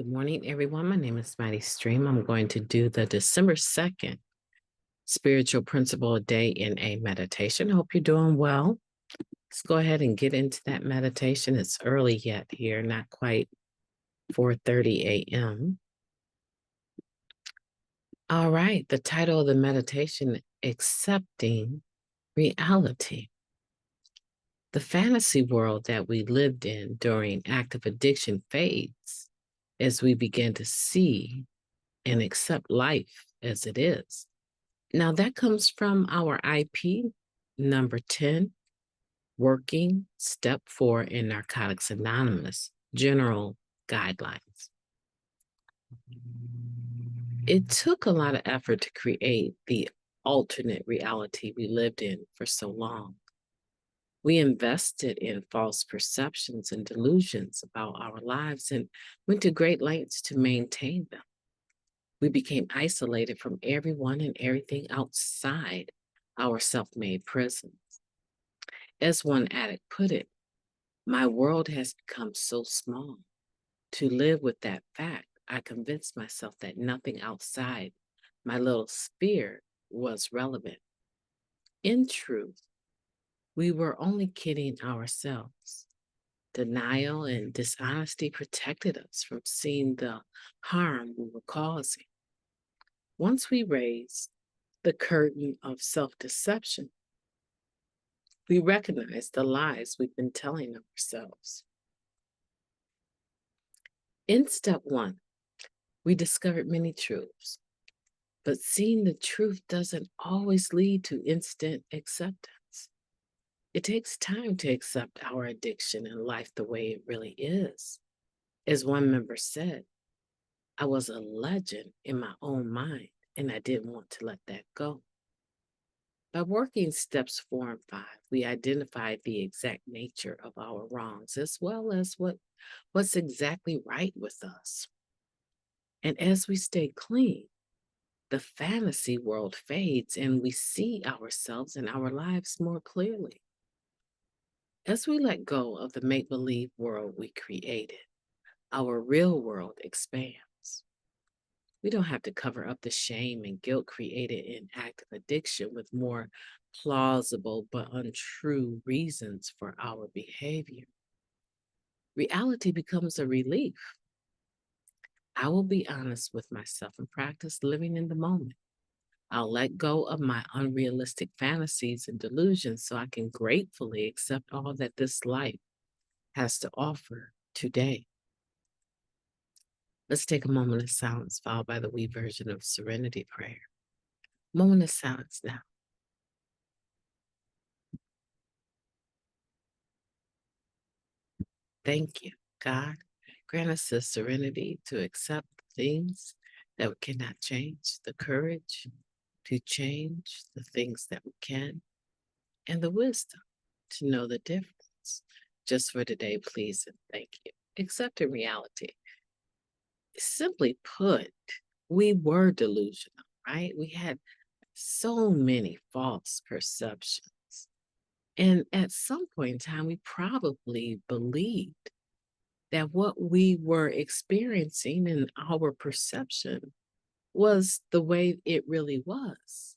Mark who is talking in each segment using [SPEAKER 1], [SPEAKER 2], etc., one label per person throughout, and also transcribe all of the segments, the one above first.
[SPEAKER 1] Good morning, everyone. My name is MightyStream. I'm going to do the December 2nd Spiritual Principle a Day in a meditation. Hope you're doing well. Let's go ahead and get into that meditation. It's early yet here, not quite 4:30 a.m. All right, the title of the meditation, Accepting Reality. The fantasy world that we lived in during active addiction fades as we begin to see and accept life as it is. Now, that comes from our IP number 10, Working Step 4 in Narcotics Anonymous General Guidelines. It took a lot of effort to create the alternate reality we lived in for so long. We invested in false perceptions and delusions about our lives and went to great lengths to maintain them. We became isolated from everyone and everything outside our self-made prisons. As one addict put it, my world has become so small. To live with that fact, I convinced myself that nothing outside my little sphere was relevant. In truth, we were only kidding ourselves. Denial and dishonesty protected us from seeing the harm we were causing. Once we raised the curtain of self-deception, we recognized the lies we've been telling ourselves. In step 1, we discovered many truths, but seeing the truth doesn't always lead to instant acceptance. It takes time to accept our addiction and life the way it really is. As one member said, I was a legend in my own mind, and I didn't want to let that go. By working steps 4 and 5, we identified the exact nature of our wrongs as well as what's exactly right with us. And as we stay clean, the fantasy world fades and we see ourselves and our lives more clearly. As we let go of the make-believe world we created, our real world expands. We don't have to cover up the shame and guilt created in active addiction with more plausible but untrue reasons for our behavior. Reality becomes a relief. I will be honest with myself and practice living in the moment. I'll let go of my unrealistic fantasies and delusions so I can gratefully accept all that this life has to offer today. Let's take a moment of silence, followed by the wee version of Serenity Prayer. Moment of silence now. Thank you, God. Grant us the serenity to accept things that we cannot change, the courage to change the things that we can, and the wisdom to know the difference. Just for today, please and thank you. Accepting reality. Simply put, we were delusional, right? We had so many false perceptions. And at some point in time, we probably believed that what we were experiencing in our perception was the way it really was,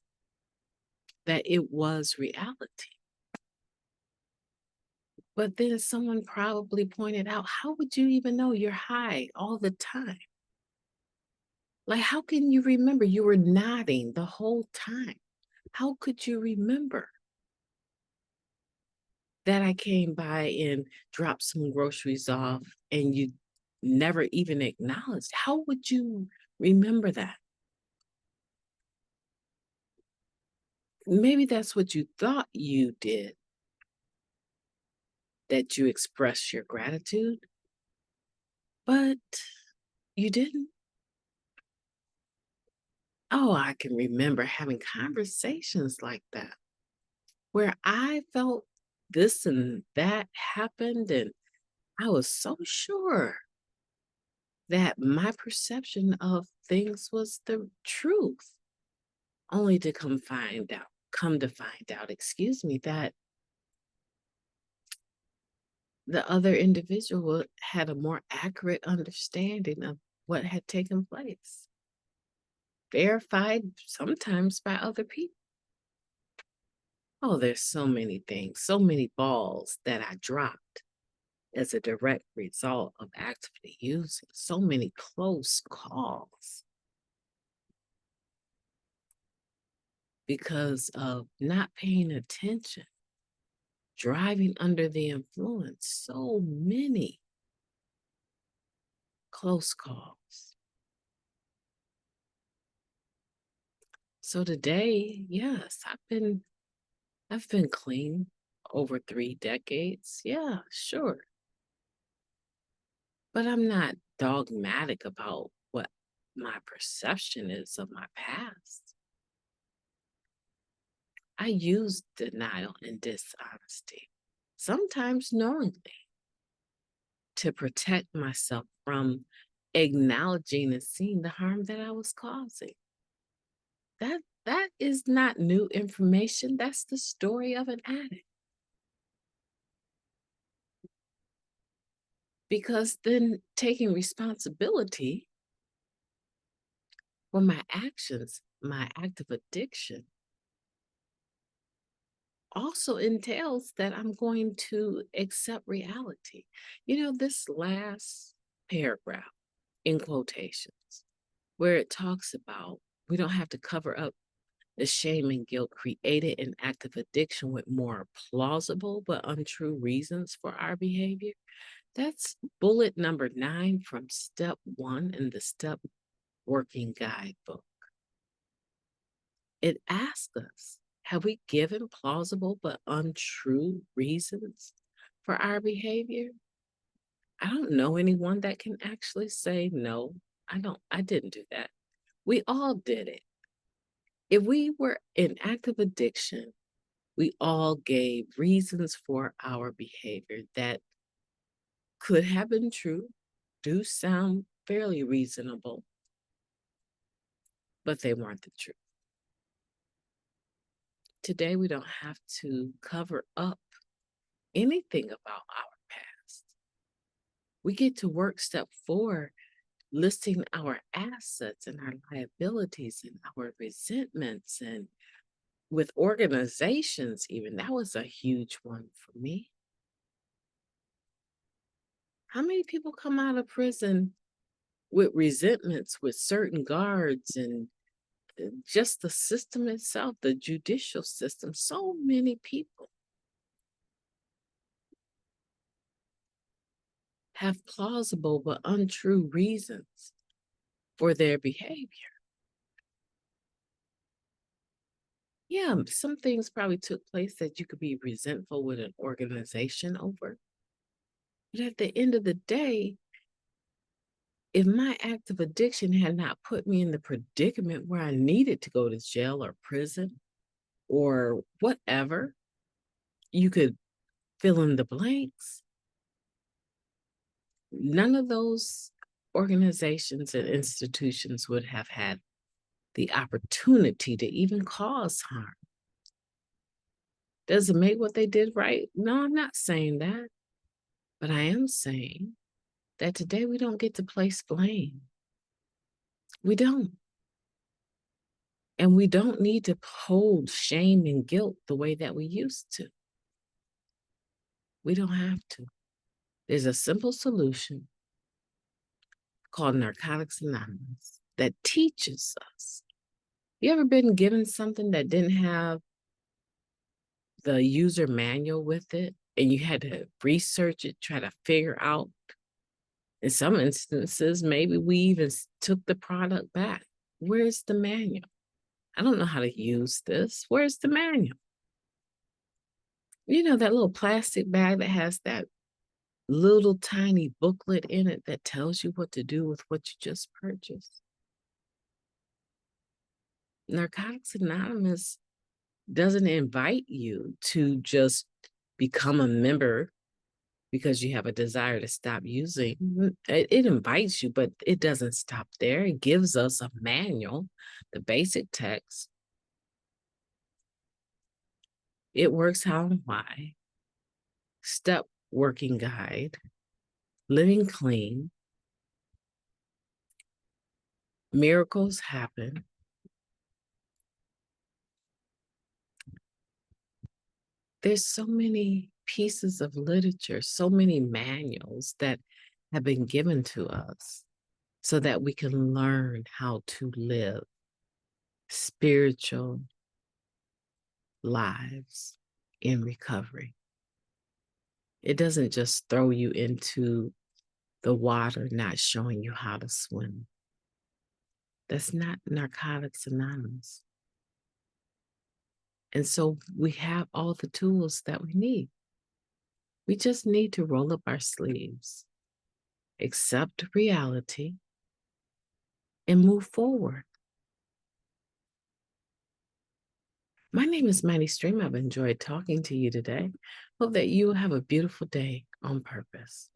[SPEAKER 1] that it was reality. But then someone probably pointed out, how would you even know you're high all the time? Like, how can you remember? You were nodding the whole time. How could you remember that I came by and dropped some groceries off and you never even acknowledged? How would you remember that? Maybe that's what you thought you did, that you expressed your gratitude, but you didn't. Oh, I can remember having conversations like that where I felt this and that happened, and I was so sure that my perception of things was the truth, only to come to find out, excuse me, that the other individual had a more accurate understanding of what had taken place, verified sometimes by other people. Oh, there's so many things, so many balls that I dropped as a direct result of actively using, so many close calls because of not paying attention, driving under the influence, so many close calls. So today, yes, I've been clean over 3 decades. Yeah, sure. But I'm not dogmatic about what my perception is of my past. I use denial and dishonesty, sometimes knowingly, to protect myself from acknowledging and seeing the harm that I was causing. That is not new information. That's the story of an addict. Because then taking responsibility for my actions, my act of addiction, also entails that I'm going to accept reality. This last paragraph in quotations, where it talks about we don't have to cover up the shame and guilt created an act of addiction with more plausible but untrue reasons for our behavior. That's bullet number 9 from step 1 in the step working guidebook. It asks us, have we given plausible but untrue reasons for our behavior? I don't know anyone that can actually say, no, I didn't do that. We all did it. If we were in active addiction, we all gave reasons for our behavior that could have been true, do sound fairly reasonable, but they weren't the truth. Today, we don't have to cover up anything about our past. We get to work step 4, listing our assets and our liabilities and our resentments, and with organizations, even. That was a huge one for me. How many people come out of prison with resentments with certain guards and just the system itself, the judicial system? So many people have plausible but untrue reasons for their behavior. Yeah, some things probably took place that you could be resentful with an organization over. But at the end of the day, if my act of addiction had not put me in the predicament where I needed to go to jail or prison or whatever, you could fill in the blanks. None of those organizations and institutions would have had the opportunity to even cause harm. Does it make what they did right? No, I'm not saying that. But I am saying that today we don't get to place blame. We don't. And we don't need to hold shame and guilt the way that we used to. We don't have to. There's a simple solution called Narcotics Anonymous that teaches us. You ever been given something that didn't have the user manual with it, and you had to research it, try to figure out? In some instances, maybe we even took the product back. Where's the manual? I don't know how to use this. Where's the manual? That little plastic bag that has that little tiny booklet in it that tells you what to do with what you just purchased. Narcotics Anonymous doesn't invite you to just become a member because you have a desire to stop using. It invites you, but it doesn't stop there. It gives us a manual, the basic text. It works how and why. Step working guide, living clean. Miracles happen. There's so many pieces of literature, so many manuals that have been given to us so that we can learn how to live spiritual lives in recovery. It doesn't just throw you into the water, not showing you how to swim. That's not Narcotics Anonymous. And so we have all the tools that we need. We just need to roll up our sleeves, accept reality, and move forward. My name is MightyStream. I've enjoyed talking to you today. Hope that you have a beautiful day on purpose.